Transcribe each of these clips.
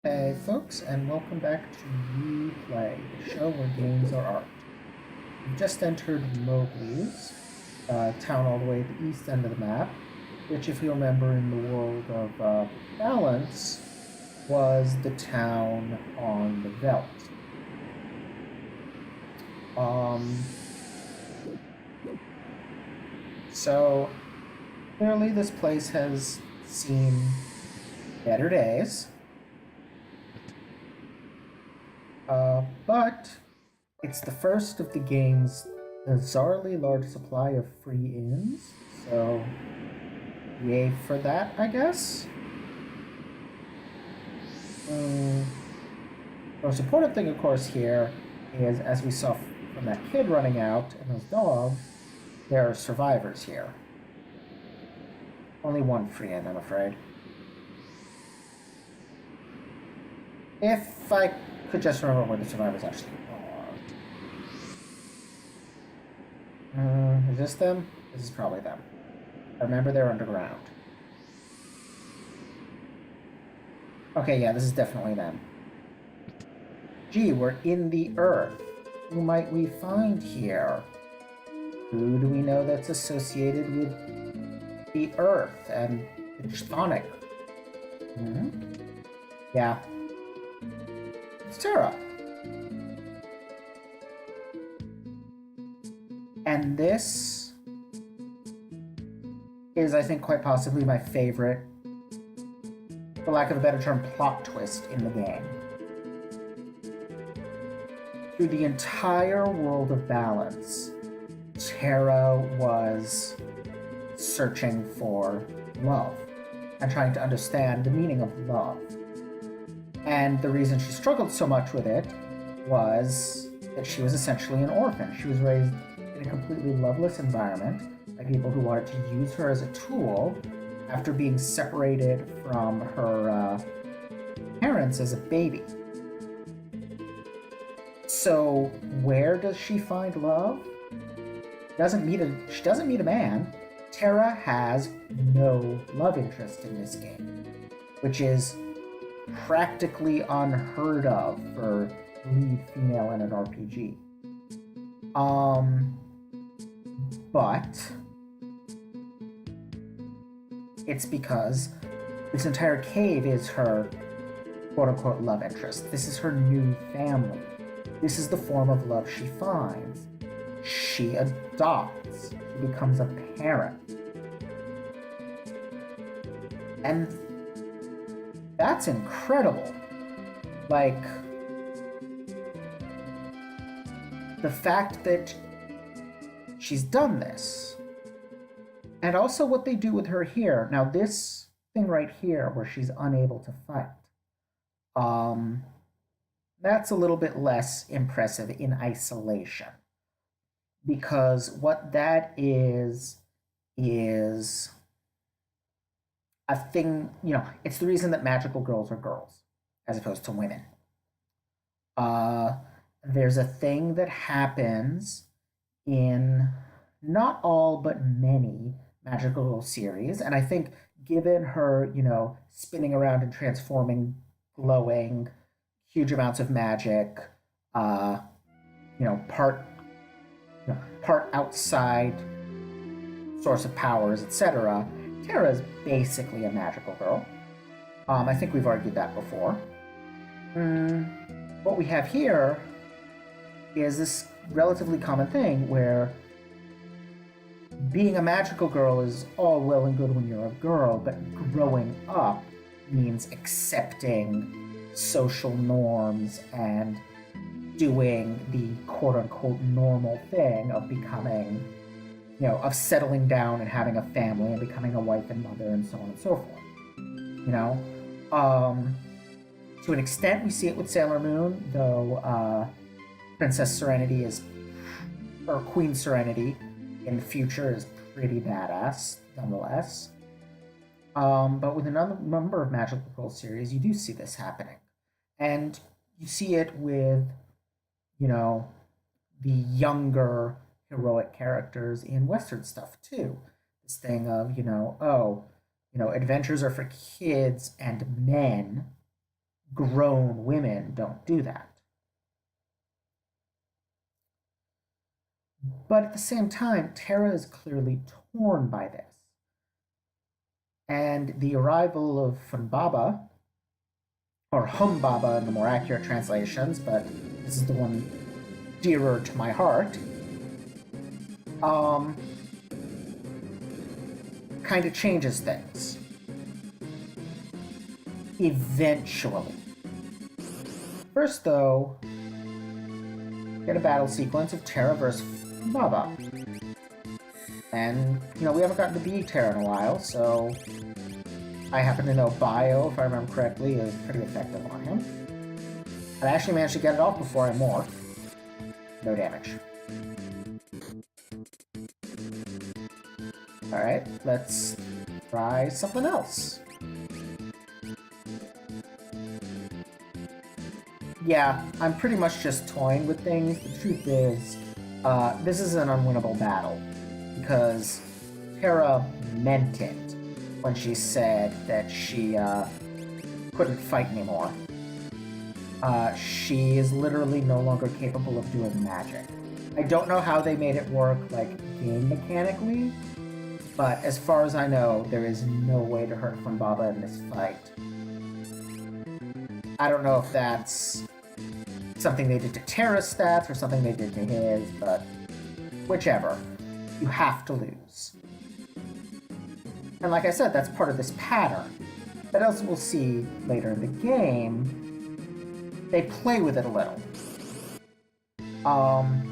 Hey folks, and welcome back to Replay, the show where games are art. We've just entered Mowgli's, town all the way at the east end of the map, which, if you remember in the world of Balance, was the town on the Veldt. So, clearly this place has seen better days, but it's the first of the game's bizarrely large supply of free inns, so yay for that, I guess. The most important thing, of course, here is, as we saw from that kid running out and those dogs, there are survivors here. Only one free inn, I'm afraid. If I could just remember where the survivors actually are. Is this them? This is probably them. I remember they're underground. Okay, yeah, this is definitely them. Gee, we're in the earth. Who might we find here? Who do we know that's associated with the earth and the chthonic? Yeah. It's Terra. And this is, I think, quite possibly my favorite, for lack of a better term, plot twist in the game. Through the entire world of Balance, Terra was searching for love and trying to understand the meaning of love. And the reason she struggled so much with it was that she was essentially an orphan. She was raised in a completely loveless environment by people who wanted to use her as a tool after being separated from her parents as a baby. So where does she find love? She doesn't meet a man. Terra has no love interest in this game, which is practically unheard of for lead female in an RPG. But it's because this entire cave is her quote-unquote love interest. This is her new family. This is the form of love she finds. She adopts. She becomes a parent. And that's incredible. Like, the fact that she's done this, and also what they do with her here. Now, this thing right here, where she's unable to fight, that's a little bit less impressive in isolation. Because what that is a thing, it's the reason that magical girls are girls as opposed to women. There's a thing that happens in not all but many magical girl series, and I think given her, spinning around and transforming, glowing, huge amounts of magic, part outside source of powers, etc. Terra is basically a magical girl. I think we've argued that before. What we have here is this relatively common thing where being a magical girl is all well and good when you're a girl, but growing up means accepting social norms and doing the quote-unquote normal thing of becoming, of settling down and having a family and becoming a wife and mother and so on and so forth. To an extent, we see it with Sailor Moon, though Princess Serenity or Queen Serenity in the future is pretty badass, nonetheless. But with a number of magical girl series, you do see this happening. And you see it with, the younger heroic characters in Western stuff, too. This thing of, adventures are for kids and men, grown women don't do that. But at the same time, Terra is clearly torn by this. And the arrival of Humbaba, or Humbaba in the more accurate translations, but this is the one dearer to my heart, kind of changes things. Eventually. First, though, get a battle sequence of Terra versus Humbaba. And, we haven't gotten to be Terra in a while, so I happen to know Bio, if I remember correctly, is pretty effective on him. I actually managed to get it off before I morphed. No damage. Alright, let's try something else. Yeah, I'm pretty much just toying with things. The truth is, this is an unwinnable battle, because Terra meant it when she said that she couldn't fight anymore. She is literally no longer capable of doing magic. I don't know how they made it work, game mechanically, but as far as I know, there is no way to hurt Humbaba in this fight. I don't know if that's something they did to Terra's stats or something they did to his, but whichever. You have to lose. And like I said, that's part of this pattern. But as we'll see later in the game, they play with it a little.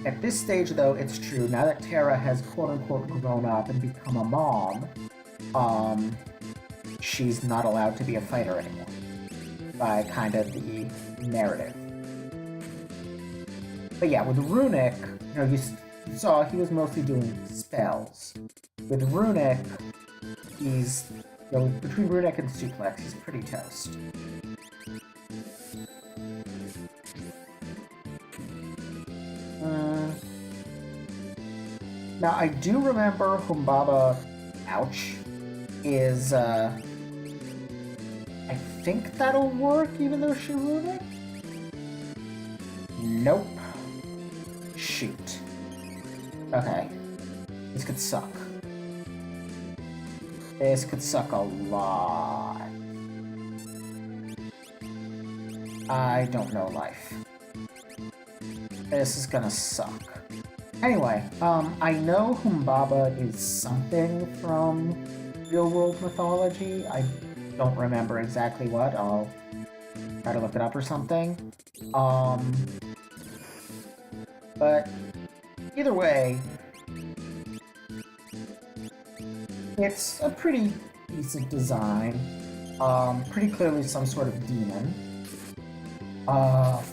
At this stage, though, it's true, now that Terra has quote-unquote grown up and become a mom, she's not allowed to be a fighter anymore, by kind of the narrative. But yeah, with Runic, you saw he was mostly doing spells. With Runic, he's, between Runic and Suplex, he's pretty toast. Now, I do remember Humbaba, ouch, is, I think that'll work even though she Runic? Nope. Shoot. Okay. This could suck. This could suck a lot. I don't know life. This is gonna suck. Anyway, I know Humbaba is something from real-world mythology. I don't remember exactly what. I'll try to look it up or something. But either way, it's a pretty decent design. Pretty clearly some sort of demon.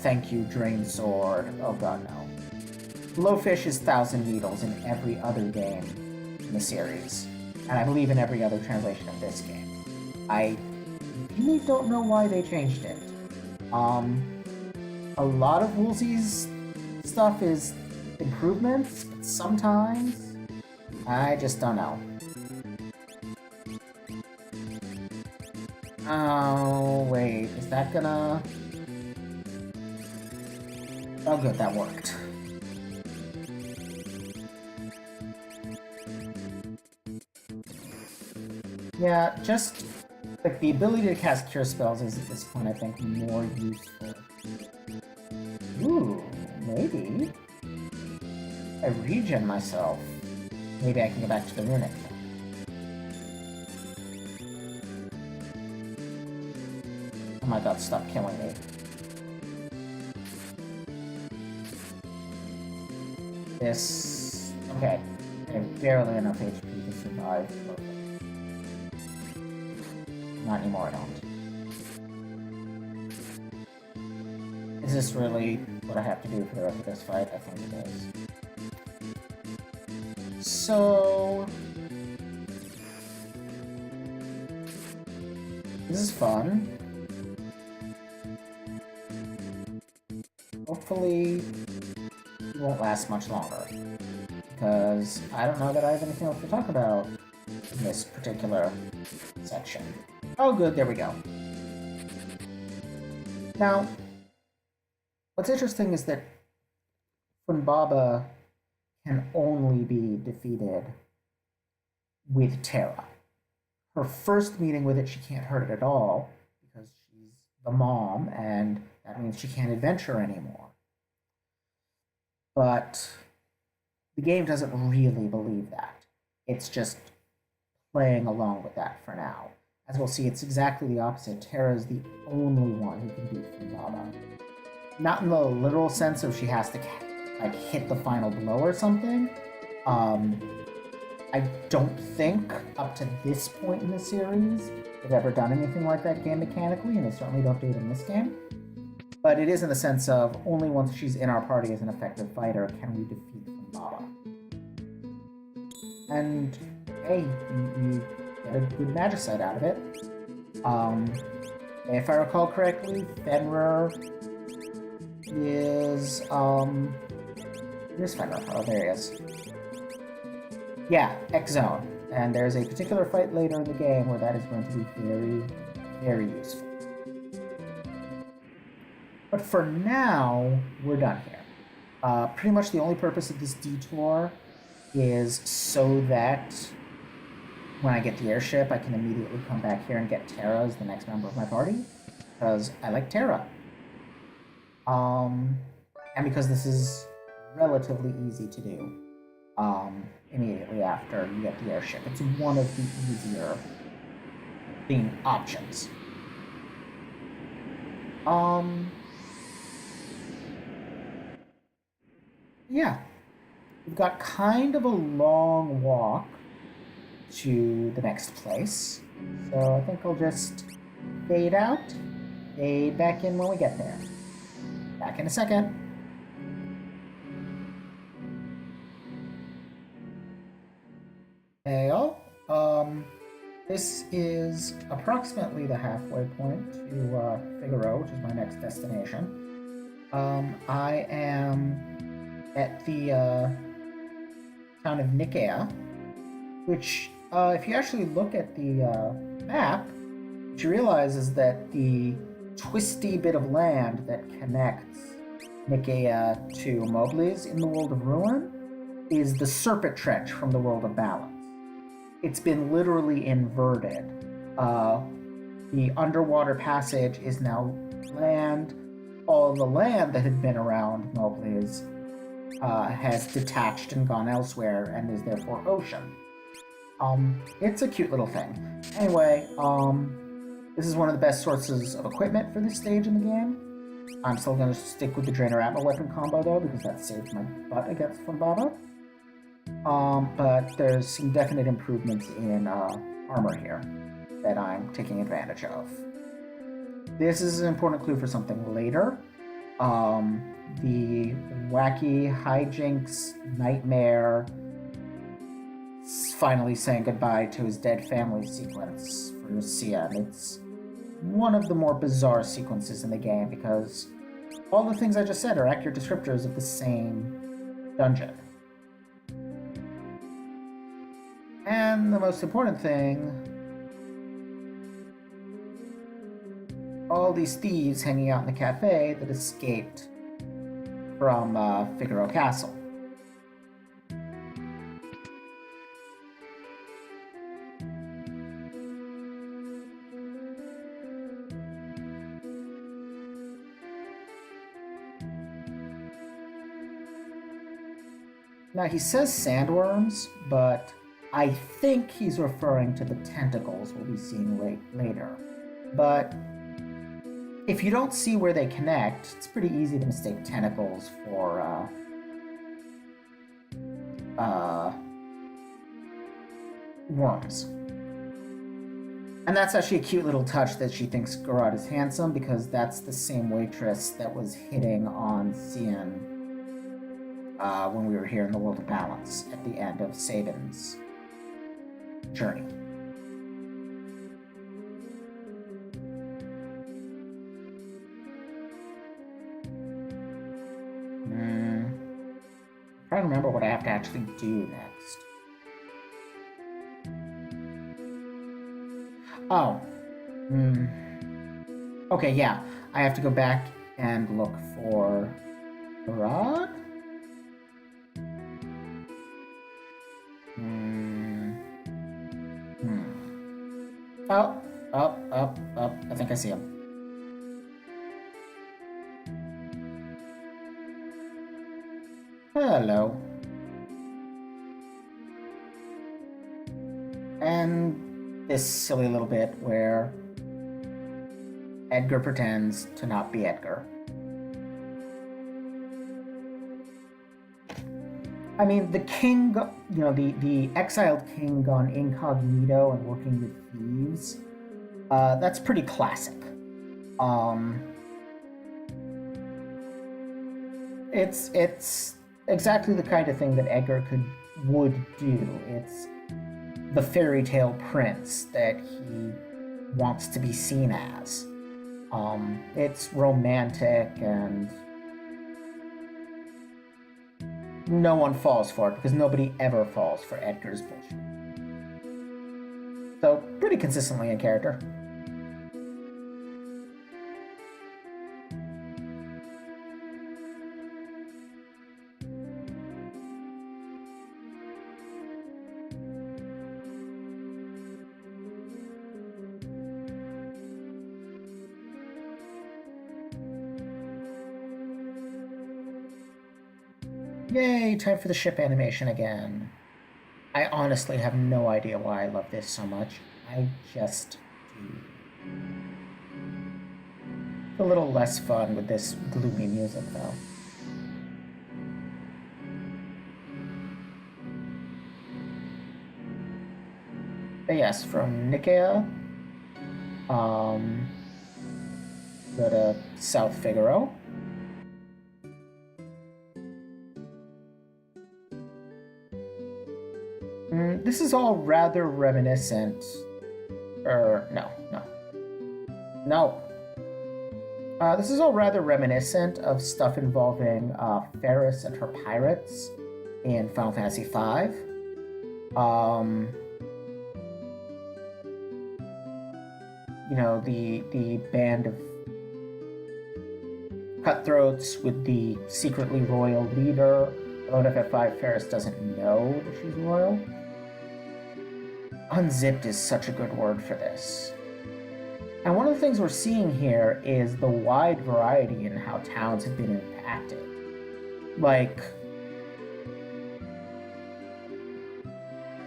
Thank you, Drain Sword. Oh god, no. Blowfish is Thousand Needles in every other game in the series. And I believe in every other translation of this game. I really don't know why they changed it. A lot of Woolsey's stuff is improvements, but sometimes I just don't know. Oh, wait, is that gonna... Oh good, that worked. Yeah, just, the ability to cast Cure Spells is, at this point, I think, more useful. Ooh, maybe. I regen myself. Maybe I can go back to the Runic. Oh my god, stop killing me. This... Okay. I have barely enough HP to survive. Not anymore, I don't. Is this really what I have to do for the rest of this fight? I think it is. So... This is fun. Hopefully, it won't last much longer. Because I don't know that I have anything else to talk about in this particular section. Oh good, there we go. Now, what's interesting is that Funbaba can only be defeated with Terra. Her first meeting with it, she can't hurt it at all because she's the mom, and that means she can't adventure anymore. But the game doesn't really believe that. It's just playing along with that for now. As we'll see, it's exactly the opposite. Terra is the only one who can beat Funbaba. Not in the literal sense of she has to like hit the final blow or something. I don't think up to this point in the series they've ever done anything like that game mechanically, and they certainly don't do it in this game. But it is in the sense of only once she's in our party as an effective fighter can we defeat Funbaba. And hey, we get a good magicite out of it. If I recall correctly, Fenrir is where's Fenrir? Oh, there he is. Yeah, X Zone. And there's a particular fight later in the game where that is going to be very, very useful. But for now, we're done here. Pretty much the only purpose of this detour is so that when I get the airship, I can immediately come back here and get Terra as the next member of my party, because I like Terra. And because this is relatively easy to do immediately after you get the airship. It's one of the easier theme options. Yeah. We've got kind of a long walk to the next place. So I think I'll just fade out, fade back in when we get there. Back in a second. Hey all. This is approximately the halfway point to Figaro, which is my next destination. I am at the town of Nicaea, which, if you actually look at the map, what you realize is that the twisty bit of land that connects Nicaea to Moblis in the World of Ruin is the Serpent Trench from the World of Balance. It's been literally inverted. The underwater passage is now land. All the land that had been around Moblis has detached and gone elsewhere and is therefore ocean. It's a cute little thing. Anyway, this is one of the best sources of equipment for this stage in the game. I'm still going to stick with the Drainer Atma weapon combo though, because that saved my butt against Funbaba. But there's some definite improvements in armor here that I'm taking advantage of. This is an important clue for something later. The wacky hijinks nightmare finally saying goodbye to his dead family sequence for Cian. It's one of the more bizarre sequences in the game because all the things I just said are accurate descriptors of the same dungeon. And the most important thing, all these thieves hanging out in the cafe that escaped from Figaro Castle. Now he says sandworms, but I think he's referring to the tentacles we'll be seeing later. But if you don't see where they connect, it's pretty easy to mistake tentacles for worms. And that's actually a cute little touch that she thinks Garrod is handsome, because that's the same waitress that was hitting on Cian when we were here in the World of Balance at the end of Sabin's journey. I'm trying to remember what I have to actually do next. Oh. Okay, yeah. I have to go back and look for the rod. Oh, up. I think I see him. Hello. And this silly little bit where Edgar pretends to not be Edgar. I mean, the king, the exiled king gone incognito and working with thieves, that's pretty classic. It's exactly the kind of thing that Edgar would do. It's the fairy tale prince that he wants to be seen as. It's romantic and no one falls for it because nobody ever falls for Edgar's bullshit. So, pretty consistently in character. Yay, time for the ship animation again. I honestly have no idea why I love this so much. I just do. It's a little less fun with this gloomy music, though. But yes, from Nicaea, go to South Figaro. This is all rather reminiscent. No. This is all rather reminiscent of stuff involving Ferris and her pirates in Final Fantasy V. The band of cutthroats with the secretly royal leader. Although in FF5, Ferris doesn't know that she's royal. Unzipped is such a good word for this. And one of the things we're seeing here is the wide variety in how towns have been impacted. Like,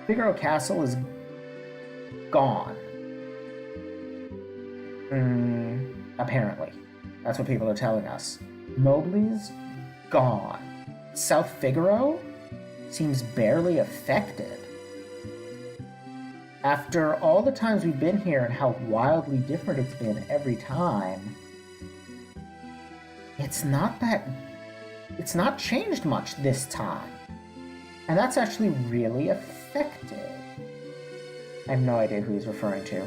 Figaro Castle is gone. Apparently. That's what people are telling us. Mobley's gone. South Figaro seems barely affected. After all the times we've been here and how wildly different it's been every time, it's not changed much this time. And that's actually really effective. I have no idea who he's referring to.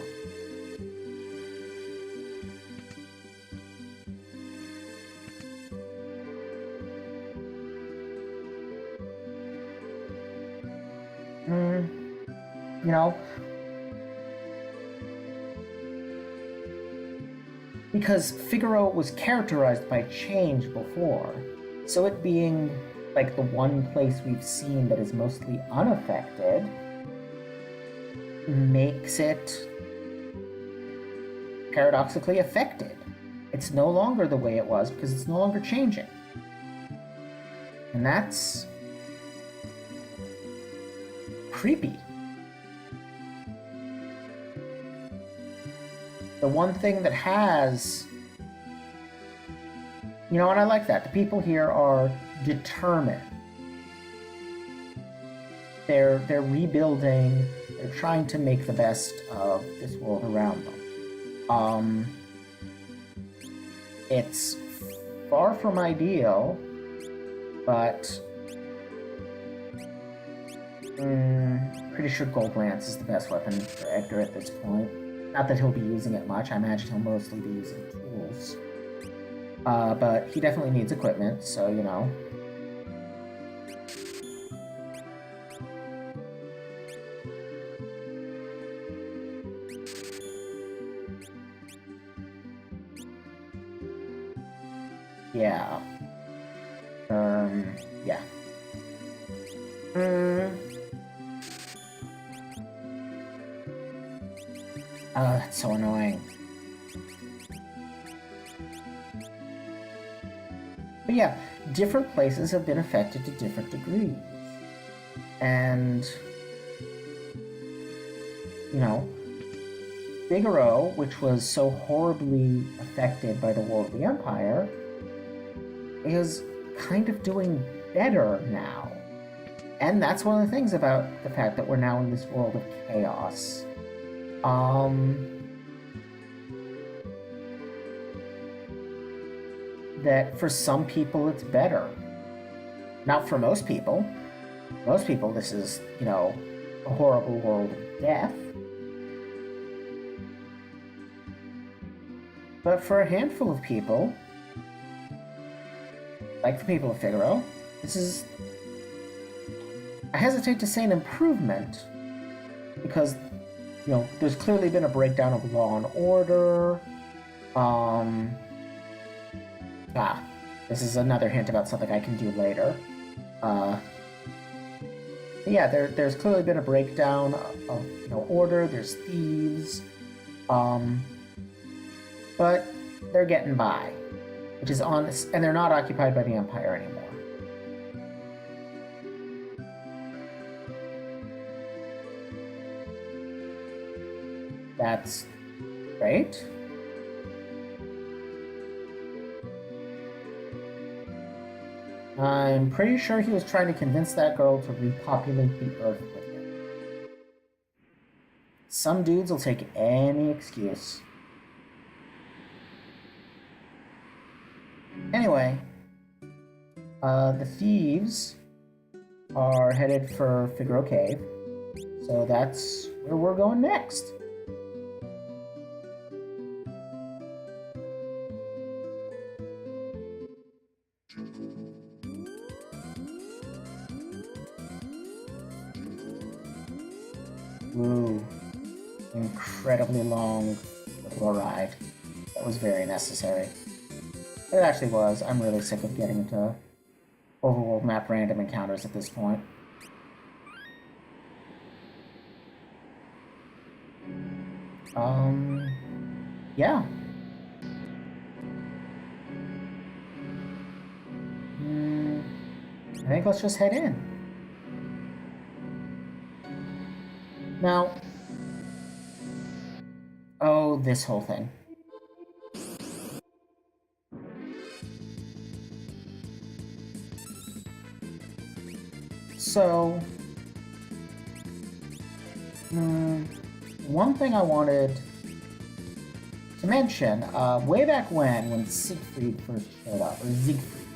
Because Figaro was characterized by change before, so it being like the one place we've seen that is mostly unaffected makes it paradoxically affected. It's no longer the way it was because it's no longer changing. And that's creepy. The one thing that has... and I like that. The people here are determined. They're rebuilding. They're trying to make the best of this world around them. It's far from ideal, but... pretty sure Gold Lance is the best weapon for Edgar at this point. Not that he'll be using it much. I imagine he'll mostly be using tools. But he definitely needs equipment, so, Yeah. Yeah. Oh, that's so annoying. But yeah, different places have been affected to different degrees. And, you know, Figaro, which was so horribly affected by the War of the Empire, is kind of doing better now. And that's one of the things about the fact that we're now in this world of chaos. That for some people it's better. Not for most people. Most people, this is, you know, a horrible world of death. But for a handful of people, like the people of Figaro, this is, I hesitate to say an improvement, because, you know, there's clearly been a breakdown of law and order. This is another hint about something I can do later. Yeah, there's clearly been a breakdown of, you know, order. There's thieves, but they're getting by, which is honest, and they're not occupied by the Empire anymore. That's great. I'm pretty sure he was trying to convince that girl to repopulate the Earth with him. Some dudes will take any excuse. Anyway, the thieves are headed for Figaro Cave, so that's where we're going next. Ooh, incredibly long little ride. That was very necessary. It actually was. I'm really sick of getting into overworld map random encounters at this point. Yeah. I think let's just head in. Now, oh, this whole thing. So, one thing I wanted to mention, way back when Siegfried first showed up, or Siegfried,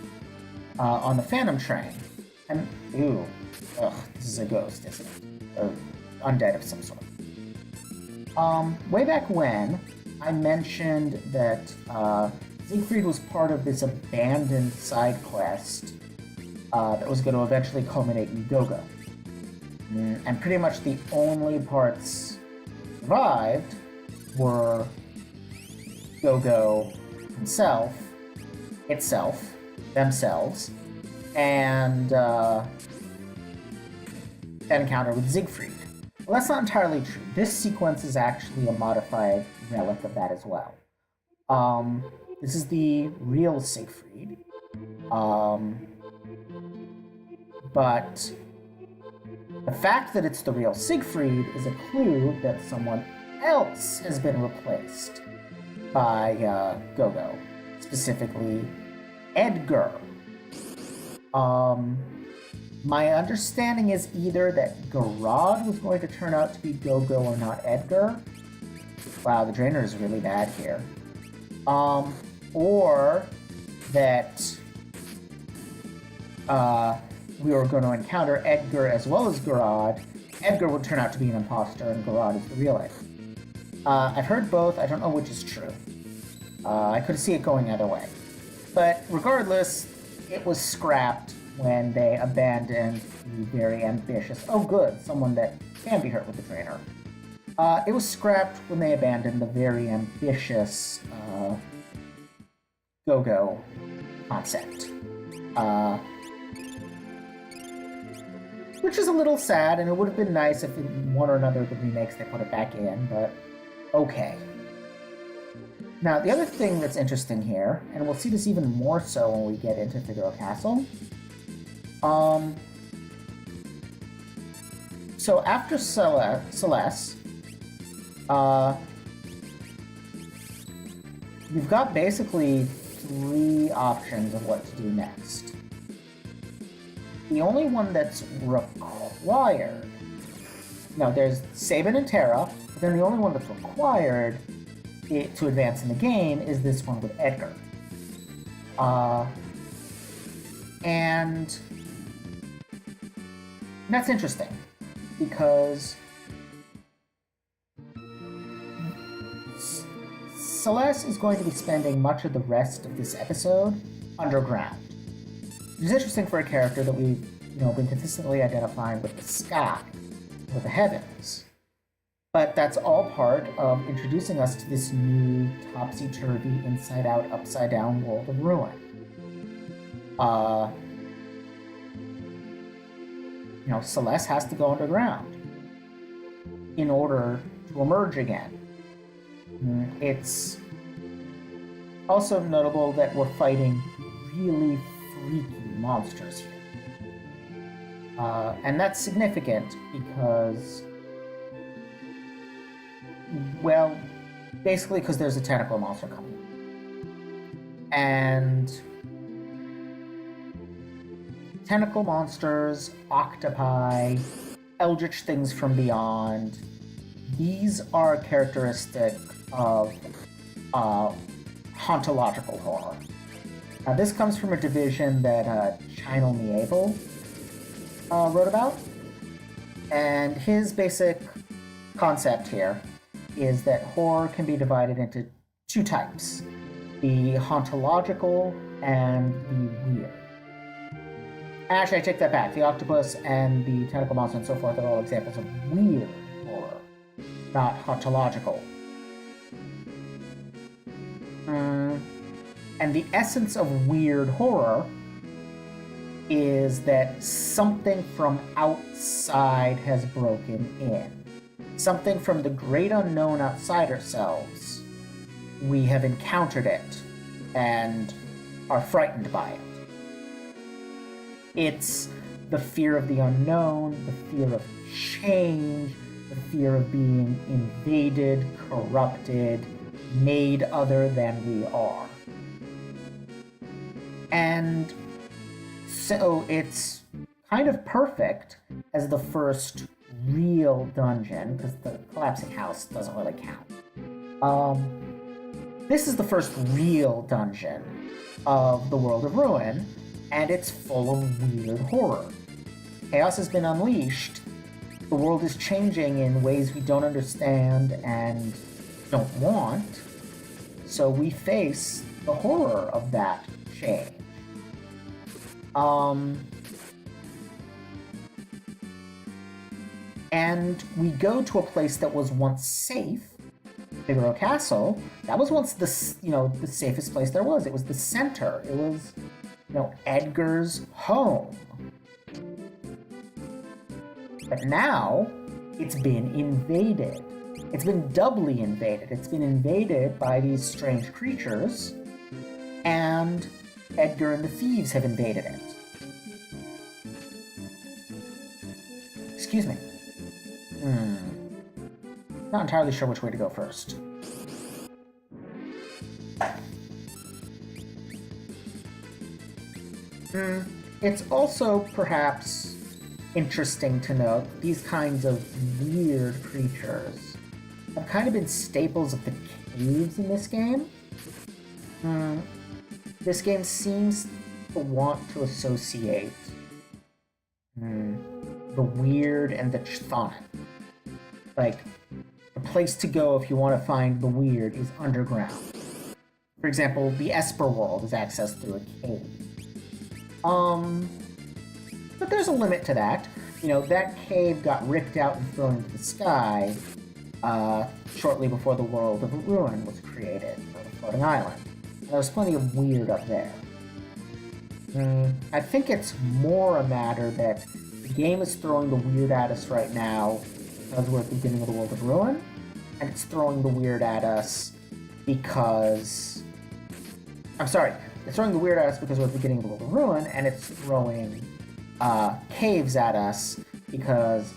on the Phantom Train, and, this is a ghost, isn't it? Or undead of some sort. Way back when, I mentioned that Siegfried was part of this abandoned side quest that was going to eventually culminate in Gogo. And pretty much the only parts survived were Gogo themselves, and an encounter with Siegfried. Well, that's not entirely true. This sequence is actually a modified relic of that as well. This is the real Siegfried. But the fact that it's the real Siegfried is a clue that someone else has been replaced by Gogo, specifically Edgar. My understanding is either that Garad was going to turn out to be Gogo or not Edgar. Wow, the Drainer is really bad here. Or that we were going to encounter Edgar as well as Garad. Edgar would turn out to be an imposter, and Garad is the real Edgar. I've heard both. I don't know which is true. I could see it going either way. But regardless, it was scrapped when they abandoned the very ambitious... Oh, good. Someone that can be hurt with the Drainer. It was scrapped when they abandoned the very ambitious go-go concept. Which is a little sad, and it would have been nice if in one or another of the remakes they put it back in, but okay. Now, the other thing that's interesting here, and we'll see this even more so when we get into Figaro Castle, so after Celes, you've got basically 3 options of what to do next. The only one that's required... No, there's Sabin and Terra, but then the only one that's required to advance in the game is this one with Edgar. And that's interesting, because Celes is going to be spending much of the rest of this episode underground. Which is interesting for a character that we've, been consistently identifying with the sky, with the heavens. But that's all part of introducing us to this new topsy-turvy, inside-out, upside-down world of ruin. Celes has to go underground in order to emerge again. It's also notable that we're fighting really freaky monsters here. And that's significant because, well, basically because there's a tentacle monster coming. And tentacle monsters, octopi, eldritch things from beyond, these are characteristic of hauntological horror. Now, this comes from a division that Chinel Miebel wrote about, and his basic concept here is that horror can be divided into 2 types, the hauntological and the weird. Actually, I take that back. The octopus and the tentacle monster and so forth are all examples of weird horror, not hauntological. And the essence of weird horror is that something from outside has broken in. Something from the great unknown outside ourselves. We have encountered it and are frightened by it. It's the fear of the unknown, the fear of change, the fear of being invaded, corrupted, made other than we are. And so it's kind of perfect as the first real dungeon, because the collapsing house doesn't really count. This is the first real dungeon of the World of Ruin, and it's full of weird horror. Chaos has been unleashed. The world is changing in ways we don't understand and don't want, so we face the horror of that change. And we go to a place that was once safe, Figaro Castle. That was once the safest place there was. It was the center. It was, Edgar's home. But now, it's been invaded. It's been doubly invaded. It's been invaded by these strange creatures, and Edgar and the thieves have invaded it. Excuse me. Not entirely sure which way to go first. It's also perhaps interesting to note that these kinds of weird creatures have kind of been staples of the caves in this game. This game seems to want to associate the weird and the chthonic. Like, the place to go if you want to find the weird is underground. For example, the Esper world is accessed through a cave. But there's a limit to that. That cave got ripped out and thrown into the sky shortly before the World of Ruin was created, or the Floating Island. There's plenty of weird up there. I think it's more a matter that the game is throwing the weird at us right now because we're at the beginning of the World of Ruin, and it's throwing the weird at us because... I'm sorry, it's throwing the weird at us because we're at the beginning of the World of Ruin, and it's throwing caves at us because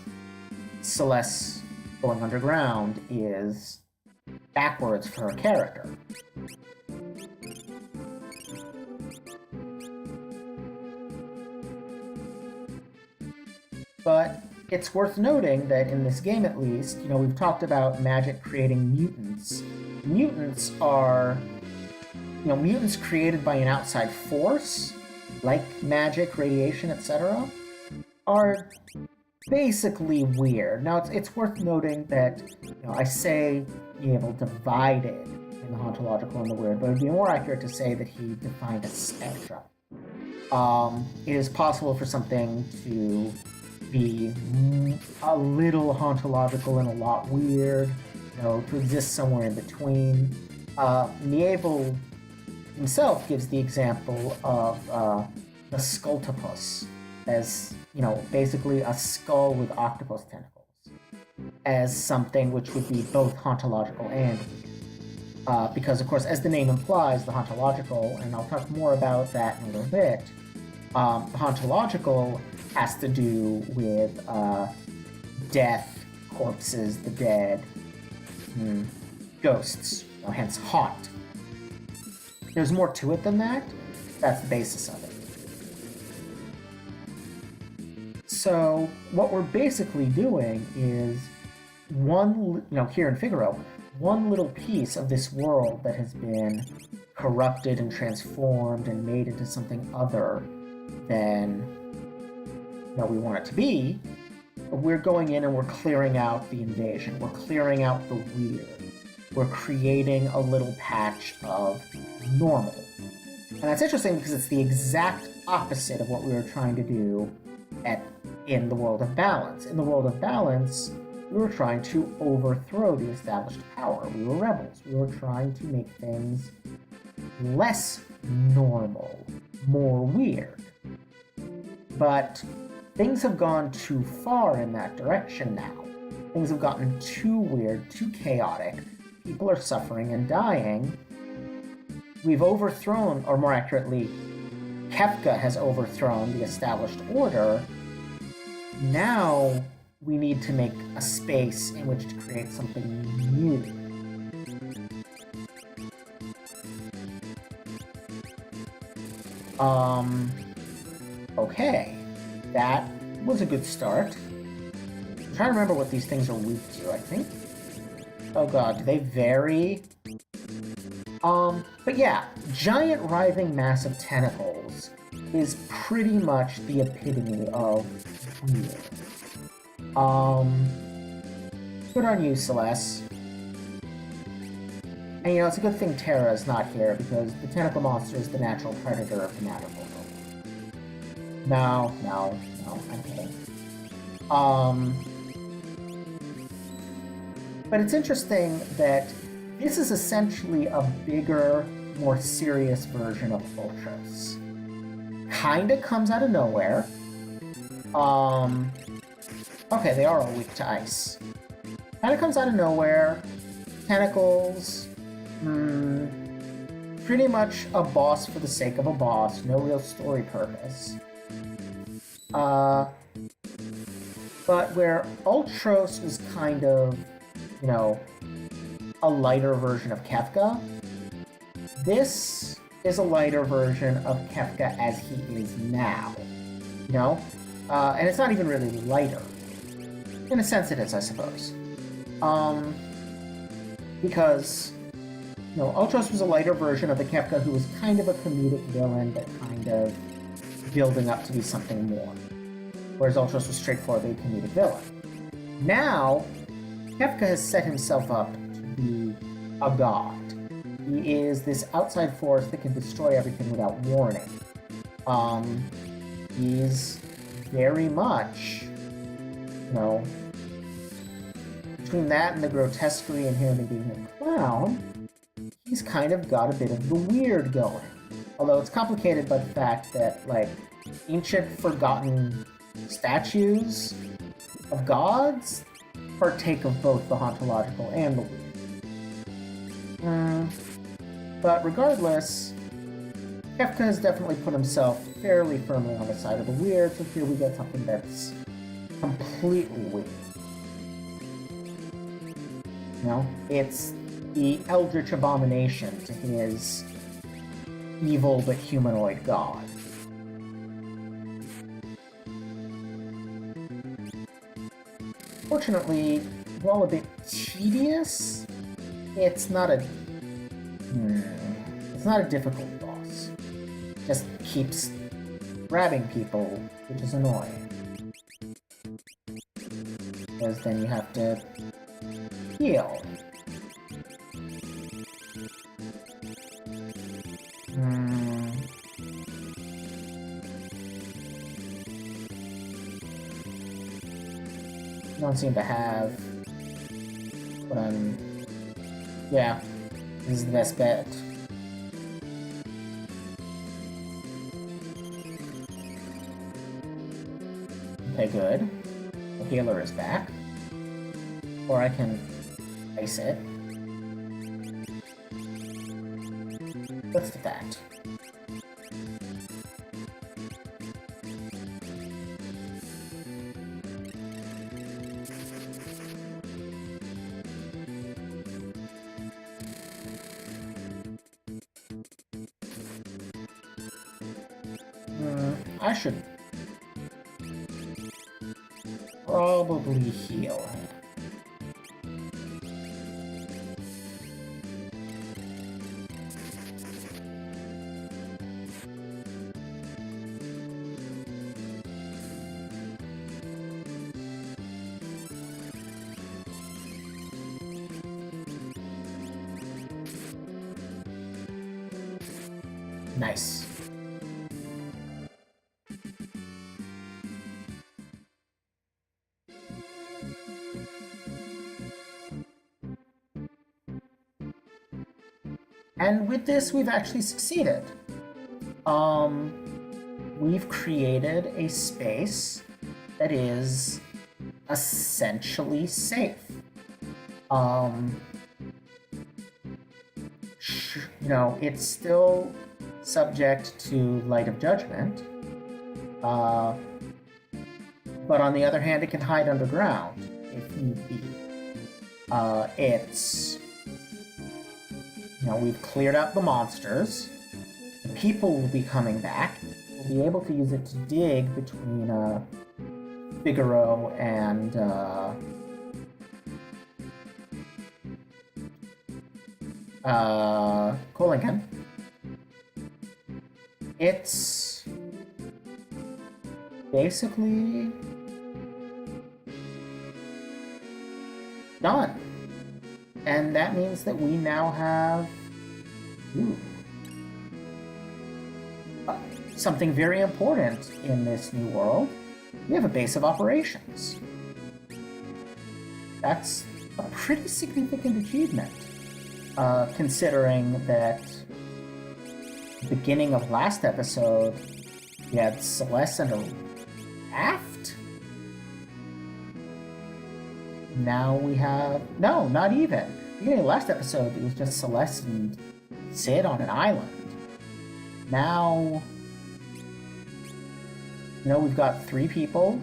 Celeste going underground is backwards for her character. But it's worth noting that in this game, at least, we've talked about magic creating mutants. Mutants are, mutants created by an outside force, like magic, radiation, etc., are basically weird. Now, it's worth noting that, I say Abel divided in the hauntological and the weird, but it would be more accurate to say that he defined a spectrum. It is possible for something to be a little hauntological and a lot weird, to exist somewhere in between. Nievel himself gives the example of the Skulltopus as, basically a skull with octopus tentacles, as something which would be both hauntological and weird. Because, of course, as the name implies, the hauntological, and I'll talk more about that in a little bit, the hauntological has to do with death, corpses, the dead, ghosts, hence haunt. There's more to it than that. That's the basis of it. So what we're basically doing is here in Figaro, one little piece of this world that has been corrupted and transformed and made into something other than we want it to be, we're going in and we're clearing out the invasion. We're clearing out the weird. We're creating a little patch of normal. And that's interesting because it's the exact opposite of what we were trying to do in the World of Balance. In the World of Balance, we were trying to overthrow the established power. We were rebels. We were trying to make things less normal, more weird. But things have gone too far in that direction now. Things have gotten too weird, too chaotic. People are suffering and dying. We've overthrown, or more accurately, Kefka has overthrown the established order. Now we need to make a space in which to create something new. Okay. That was a good start. I'm trying to remember what these things are weak to, I think. Oh god, do they vary? But yeah, giant writhing mass of tentacles is pretty much the epitome of weird. Good on you, Celeste. And it's a good thing Terra is not here, because the tentacle monster is the natural predator of the matter world. No, I'm kidding. But it's interesting that this is essentially a bigger, more serious version of Ultros. Kinda comes out of nowhere. Okay, they are all weak to ice. Kinda comes out of nowhere. Tentacles. Pretty much a boss for the sake of a boss. No real story purpose. But where Ultros was kind of, a lighter version of Kefka, this is a lighter version of Kefka as he is now. And it's not even really lighter. In a sense it is, I suppose. Because, Ultros was a lighter version of the Kefka who was kind of a comedic villain, but kind of building up to be something more. Whereas Ultros was straightforwardly a comedic villain. Now, Kefka has set himself up to be a god. He is this outside force that can destroy everything without warning. He's very much, between that and the grotesquerie and him being a clown, he's he's kind of got a bit of the weird going. Although it's complicated by the fact that, like, ancient forgotten statues of gods partake of both the hauntological and the weird. But regardless, Kefka has definitely put himself fairly firmly on the side of the weird, so here we get something that's completely weird. You know, it's the eldritch abomination to his evil but humanoid god. Fortunately, while a bit tedious, it's not a difficult boss. Just keeps grabbing people, which is annoying. Because then you have to heal. Don't seem to have what I'm... Yeah, this is the best bet. Okay, good. The healer is back. Or I can ice it. Let's do that. I should probably heal him. Nice. And with this, we've actually succeeded. We've created a space that is essentially safe. You know, it's still subject to Light of Judgment, but on the other hand, it can hide underground if need be. You know, we've cleared out the monsters. The people will be coming back. We'll be able to use it to dig between Figaro and Kohlingen. It's basically done. And that means that we now have something very important in this new world. We have a base of operations. That's a pretty significant achievement, considering that the beginning of last episode, we had Celeste and a raft. Now we have... No, not even. Beginning of last episode, it was just Celeste and Sid on an island. Now, you know, we've got 3 people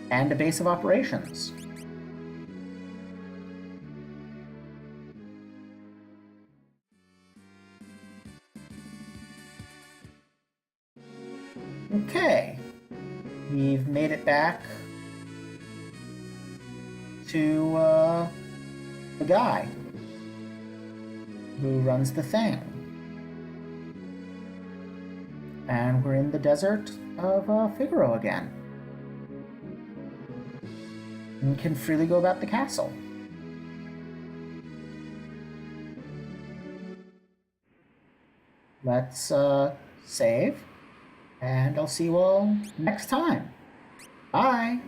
and a base of operations. Okay. We've made it back to the guy who runs the thing. And we're in the desert of Figaro again. And can freely go about the castle. Let's save, and I'll see you all next time. Bye!